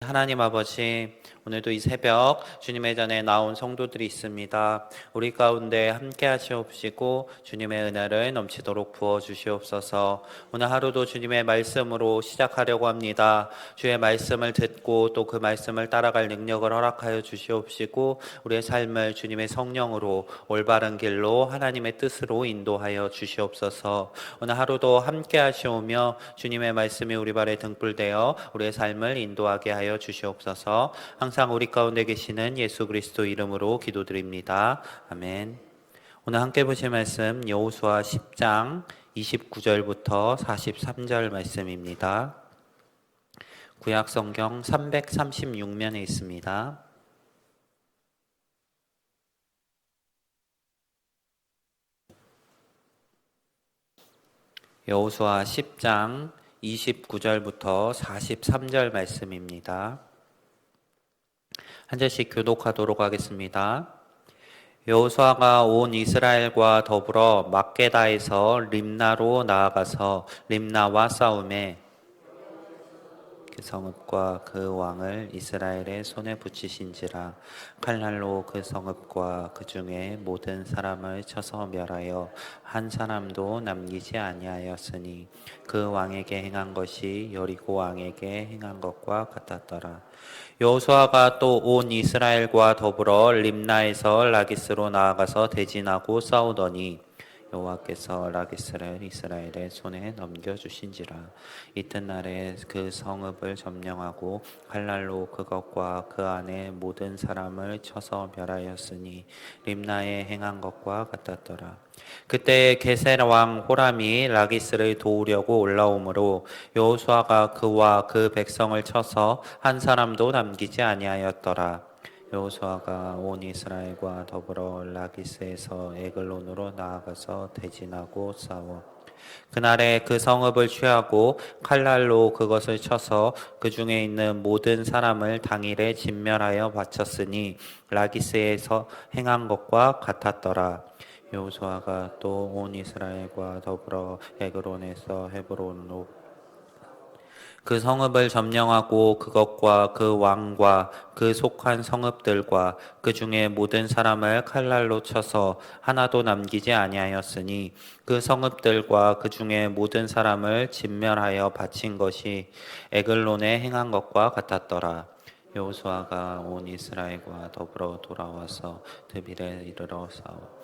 하나님 아버지, 오늘도 이 새벽 주님의 전에 나온 성도들이 있습니다. 우리 가운데 함께 하시옵시고 주님의 은혜를 넘치도록 부어주시옵소서. 오늘 하루도 주님의 말씀으로 시작하려고 합니다. 주의 말씀을 듣고 또 그 말씀을 따라갈 능력을 허락하여 주시옵시고 우리의 삶을 주님의 성령으로 올바른 길로 하나님의 뜻으로 인도하여 주시옵소서. 오늘 하루도 함께 하시오며 주님의 말씀이 우리 발에 등불되어 우리의 삶을 인도하게 하여 주시옵소서. 항상 우리 가운데 계시는 예수 그리스도 이름으로 기도드립니다. 아멘. 오늘 함께 보실 말씀 여호수아 10장 29절부터 43절 말씀입니다. 구약 성경 336면에 있습니다. 여호수아 10장 29절부터 43절 말씀입니다. 한 절씩 교독하도록 하겠습니다. 여호수아가 온 이스라엘과 더불어 막게다에서 림나로 나아가서 림나와 싸우매 그 성읍과 그 왕을 이스라엘의 손에 붙이신지라. 칼날로 그 성읍과 그 중에 모든 사람을 쳐서 멸하여 한 사람도 남기지 아니하였으니 그 왕에게 행한 것이 여리고 왕에게 행한 것과 같았더라. 여호수아가 또 온 이스라엘과 더불어 림나에서 라기스로 나아가서 대진하고 싸우더니 여호와께서 라기스를 이스라엘의 손에 넘겨주신지라. 이튿날에 그 성읍을 점령하고 칼날로 그것과 그 안에 모든 사람을 쳐서 멸하였으니 림나에 행한 것과 같았더라. 그때 게셀 왕 호람이 라기스를 도우려고 올라오므로 여호수아가 그와 그 백성을 쳐서 한 사람도 남기지 아니하였더라. 여호수아가 온 이스라엘과 더불어 라기스에서 에글론으로 나아가서 대진하고 싸워 그날에 그 성읍을 취하고 칼날로 그것을 쳐서 그 중에 있는 모든 사람을 당일에 진멸하여 바쳤으니 라기스에서 행한 것과 같았더라. 여호수아가 또 온 이스라엘과 더불어 에글론에서 헤브론으로 그 성읍을 점령하고 그것과 그 왕과 그 속한 성읍들과 그 중에 모든 사람을 칼날로 쳐서 하나도 남기지 아니하였으니 그 성읍들과 그 중에 모든 사람을 진멸하여 바친 것이 에글론에 행한 것과 같았더라. 여호수아가 온 이스라엘과 더불어 돌아와서 드빌에 이르러 싸워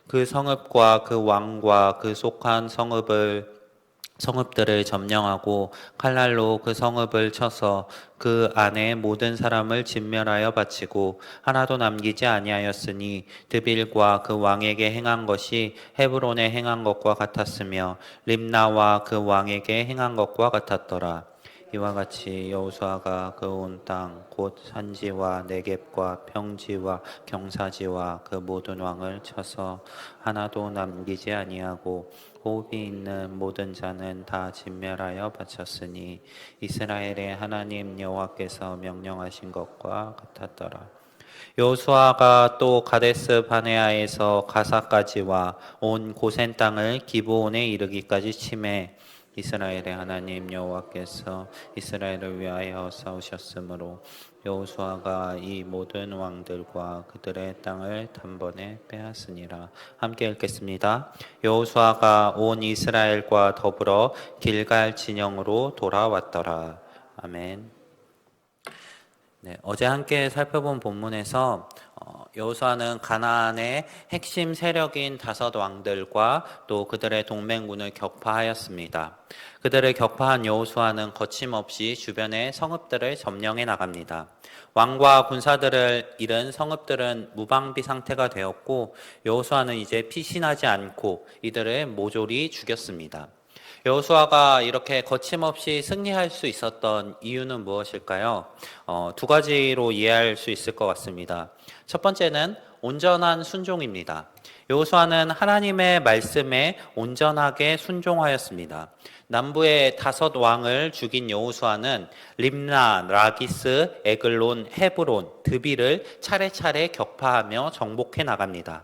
그 성읍과 그 왕과 그 속한 성읍들을 점령하고 칼날로 그 성읍을 쳐서 그 안에 모든 사람을 진멸하여 바치고 하나도 남기지 아니하였으니 드빌과 그 왕에게 행한 것이 헤브론에 행한 것과 같았으며 림나와 그 왕에게 행한 것과 같았더라. 이와 같이 여호수아가 그 온 땅 곧 산지와 네겝과 평지와 경사지와 그 모든 왕을 쳐서 하나도 남기지 아니하고 호흡이 있는 모든 자는 다 진멸하여 바쳤으니 이스라엘의 하나님 여호와께서 명령하신 것과 같았더라. 여호수아가 또 가데스 바네아에서 가사까지와 온 고센 땅을 기브온에 이르기까지 치매 이스라엘의 하나님 여호와께서 이스라엘을 위하여 싸우셨으므로 여호수아가 이 모든 왕들과 그들의 땅을 단번에 빼앗으니라. 함께 읽겠습니다. 여호수아가 온 이스라엘과 더불어 길갈 진영으로 돌아왔더라. 아멘. 네, 어제 함께 살펴본 본문에서 여호수아는 가나안의 핵심 세력인 5 왕들과 또 그들의 동맹군을 격파하였습니다. 그들을 격파한 여호수아는 거침없이 주변의 성읍들을 점령해 나갑니다. 왕과 군사들을 잃은 성읍들은 무방비 상태가 되었고 여호수아는 이제 피신하지 않고 이들을 모조리 죽였습니다. 여호수아가 이렇게 거침없이 승리할 수 있었던 이유는 무엇일까요? 2가지로 이해할 수 있을 것 같습니다. 첫 번째는 온전한 순종입니다. 여호수아는 하나님의 말씀에 온전하게 순종하였습니다. 남부의 5 왕을 죽인 여호수아는 림나, 라기스, 에글론, 헤브론, 드빌을 차례차례 격파하며 정복해 나갑니다.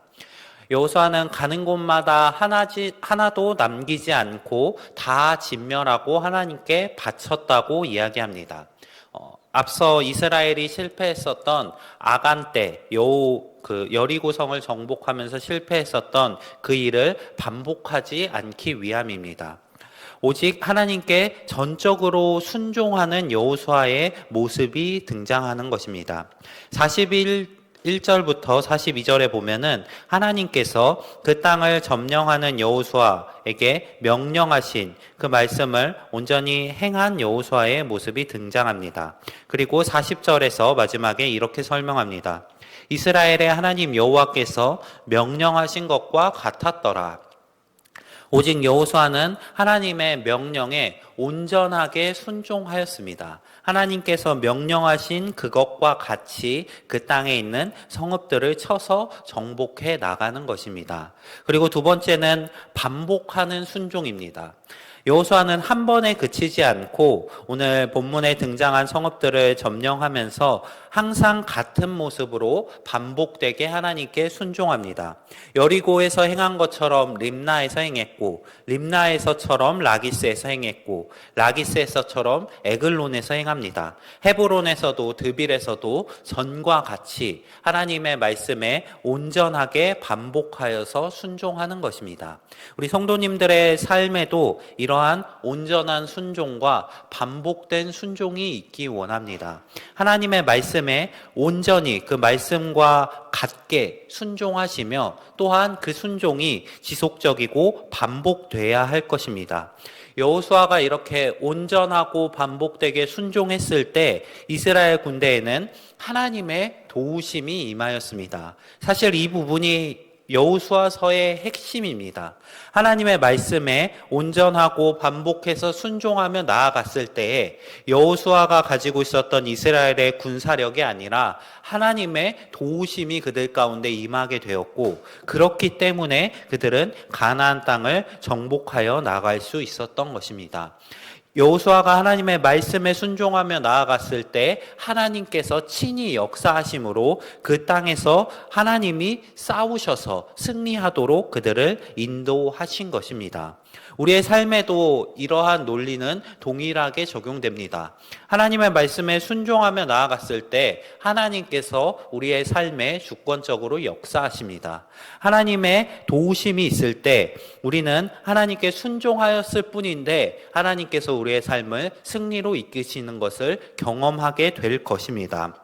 여호수아는 가는 곳마다 하나도 남기지 않고 다 진멸하고 하나님께 바쳤다고 이야기합니다. 앞서 이스라엘이 실패했었던 아간 때 여리고성을 정복하면서 실패했었던 그 일을 반복하지 않기 위함입니다. 오직 하나님께 전적으로 순종하는 여호수아의 모습이 등장하는 것입니다. 1절부터 42절에 보면은 하나님께서 그 땅을 점령하는 여호수아에게 명령하신 그 말씀을 온전히 행한 여호수아의 모습이 등장합니다. 그리고 40절에서 마지막에 이렇게 설명합니다. 이스라엘의 하나님 여호와께서 명령하신 것과 같았더라. 오직 여호수아는 하나님의 명령에 온전하게 순종하였습니다. 하나님께서 명령하신 그것과 같이 그 땅에 있는 성읍들을 쳐서 정복해 나가는 것입니다. 그리고 두 번째는 반복하는 순종입니다. 여호수아는 한 번에 그치지 않고 오늘 본문에 등장한 성읍들을 점령하면서 항상 같은 모습으로 반복되게 하나님께 순종합니다. 여리고에서 행한 것처럼 림나에서 행했고, 림나에서처럼 라기스에서 행했고, 라기스에서처럼 에글론에서 행합니다. 헤브론에서도 드빌에서도 전과 같이 하나님의 말씀에 온전하게 반복하여서 순종하는 것입니다. 우리 성도님들의 삶에도 이러한 온전한 순종과 반복된 순종이 있기 원합니다. 하나님의 말씀에 온전히 그 말씀과 같게 순종하시며 또한 그 순종이 지속적이고 반복돼야 할 것입니다. 여호수아가 이렇게 온전하고 반복되게 순종했을 때 이스라엘 군대에는 하나님의 도우심이 임하였습니다. 사실 이 부분이 여호수아서의 핵심입니다. 하나님의 말씀에 온전하고 반복해서 순종하며 나아갔을 때에 여호수아가 가지고 있었던 이스라엘의 군사력이 아니라 하나님의 도우심이 그들 가운데 임하게 되었고, 그렇기 때문에 그들은 가나안 땅을 정복하여 나갈 수 있었던 것입니다. 여호수아가 하나님의 말씀에 순종하며 나아갔을 때 하나님께서 친히 역사하심으로 그 땅에서 하나님이 싸우셔서 승리하도록 그들을 인도하신 것입니다. 우리의 삶에도 이러한 논리는 동일하게 적용됩니다. 하나님의 말씀에 순종하며 나아갔을 때 하나님께서 우리의 삶에 주권적으로 역사하십니다. 하나님의 도우심이 있을 때 우리는 하나님께 순종하였을 뿐인데 하나님께서 우리의 삶을 승리로 이끄시는 것을 경험하게 될 것입니다.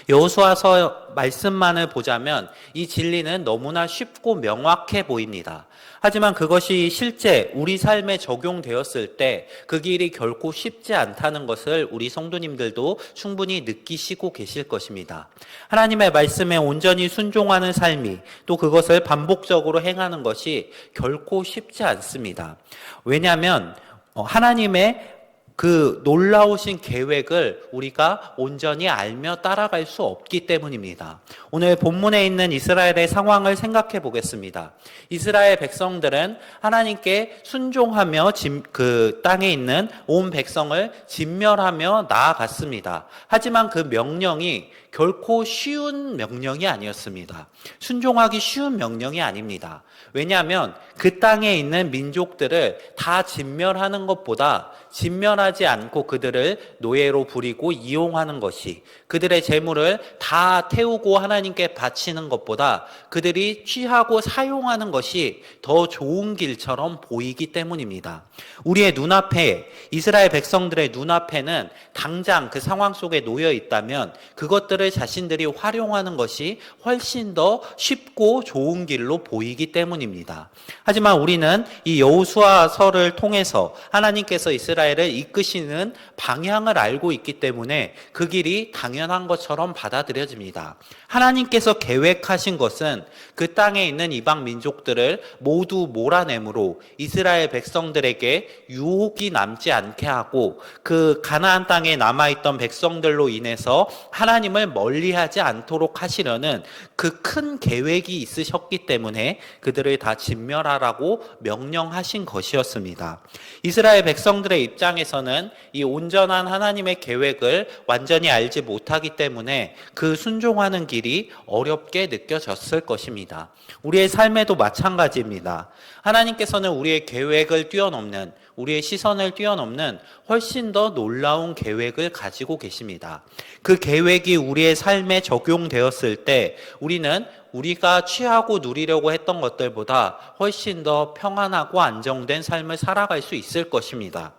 여호수아서 말씀만을 보자면 이 진리는 너무나 쉽고 명확해 보입니다. 하지만 그것이 실제 우리 삶에 적용되었을 때 그 길이 결코 쉽지 않다는 것을 우리 성도님들도 충분히 느끼시고 계실 것입니다. 하나님의 말씀에 온전히 순종하는 삶이 또 그것을 반복적으로 행하는 것이 결코 쉽지 않습니다. 왜냐하면 하나님의 그 놀라우신 계획을 우리가 온전히 알며 따라갈 수 없기 때문입니다. 오늘 본문에 있는 이스라엘의 상황을 생각해 보겠습니다. 이스라엘 백성들은 하나님께 순종하며 그 땅에 있는 온 백성을 진멸하며 나아갔습니다. 하지만 그 명령이 결코 쉬운 명령이 아니었습니다. 순종하기 쉬운 명령이 아닙니다. 왜냐하면 그 땅에 있는 민족들을 다 진멸하는 것보다 진멸하지 않고 그들을 노예로 부리고 이용하는 것이, 그들의 재물을 다 태우고 하나님께 바치는 것보다 그들이 취하고 사용하는 것이 더 좋은 길처럼 보이기 때문입니다. 우리의 눈앞에, 이스라엘 백성들의 눈앞에는 당장 그 상황 속에 놓여 있다면 그것들을 자신들이 활용하는 것이 훨씬 더 쉽고 좋은 길로 보이기 때문입니다. 하지만 우리는 이 여호수아서를 통해서 하나님께서 이스라엘을 이끄시는 방향을 알고 있기 때문에 그 길이 당연한 것처럼 받아들여집니다. 하나님께서 계획하신 것은 그 땅에 있는 이방 민족들을 모두 몰아내므로 이스라엘 백성들에게 유혹이 남지 않게 하고 그 가나안 땅에 남아있던 백성들로 인해서 하나님을 멀리하지 않도록 하시려는 그 큰 계획이 있으셨기 때문에 그들을 다 진멸하라고 명령하신 것이었습니다. 이스라엘 백성들의 입장에서는 이 온전한 하나님의 계획을 완전히 알지 못하기 때문에 그 순종하는 길이 어렵게 느껴졌을 것입니다. 우리의 삶에도 마찬가지입니다. 하나님께서는 우리의 계획을 뛰어넘는, 우리의 시선을 뛰어넘는 훨씬 더 놀라운 계획을 가지고 계십니다. 그 계획이 우리의 삶에 적용되었을 때 우리는 우리가 취하고 누리려고 했던 것들보다 훨씬 더 평안하고 안정된 삶을 살아갈 수 있을 것입니다.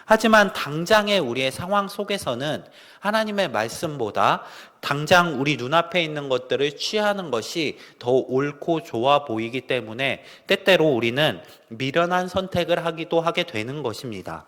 하지만 당장의 우리의 상황 속에서는 하나님의 말씀보다 당장 우리 눈앞에 있는 것들을 취하는 것이 더 옳고 좋아 보이기 때문에 때때로 우리는 미련한 선택을 하기도 하게 되는 것입니다.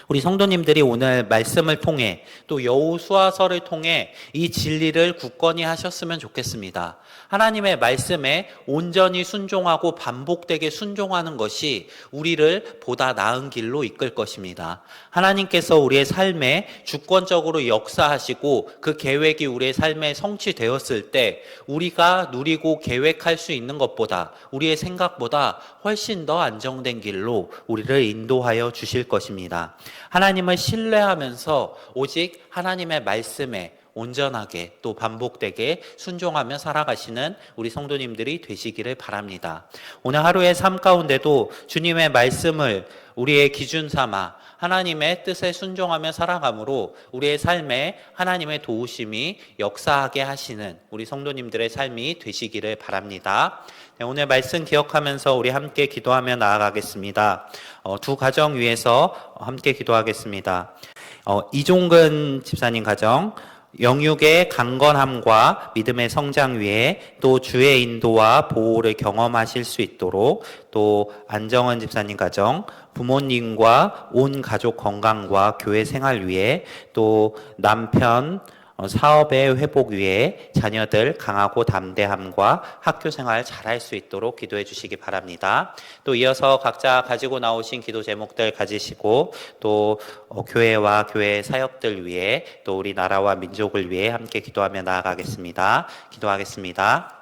우리 성도님들이 오늘 말씀을 통해 또 여호수아서를 통해 이 진리를 굳건히 하셨으면 좋겠습니다. 하나님의 말씀에 온전히 순종하고 반복되게 순종하는 것이 우리를 보다 나은 길로 이끌 것입니다. 하나님께서 우리의 삶에 주권적으로 역사하시고 그 계획이 우리의 삶에 성취되었을 때 우리가 누리고 계획할 수 있는 것보다, 우리의 생각보다 훨씬 더 안정된 길로 우리를 인도하여 주실 것입니다. 하나님을 신뢰하면서 오직 하나님의 말씀에 온전하게 또 반복되게 순종하며 살아가시는 우리 성도님들이 되시기를 바랍니다. 오늘 하루의 삶 가운데도 주님의 말씀을 우리의 기준 삼아 하나님의 뜻에 순종하며 살아감으로 우리의 삶에 하나님의 도우심이 역사하게 하시는 우리 성도님들의 삶이 되시기를 바랍니다. 네, 오늘 말씀 기억하면서 우리 함께 기도하며 나아가겠습니다. 두 가정 위해서 함께 기도하겠습니다. 이종근 집사님 가정, 영육의 강건함과 믿음의 성장 위에 또 주의 인도와 보호를 경험하실 수 있도록, 또 안정은 집사님 가정, 부모님과 온 가족 건강과 교회 생활 위에, 또 남편 사업의 회복 위에 자녀들 강하고 담대함과 학교 생활 잘할 수 있도록 기도해 주시기 바랍니다. 또 이어서 각자 가지고 나오신 기도 제목들 가지시고 또 교회와 교회 사역들 위해 또 우리 나라와 민족을 위해 함께 기도하며 나아가겠습니다. 기도하겠습니다.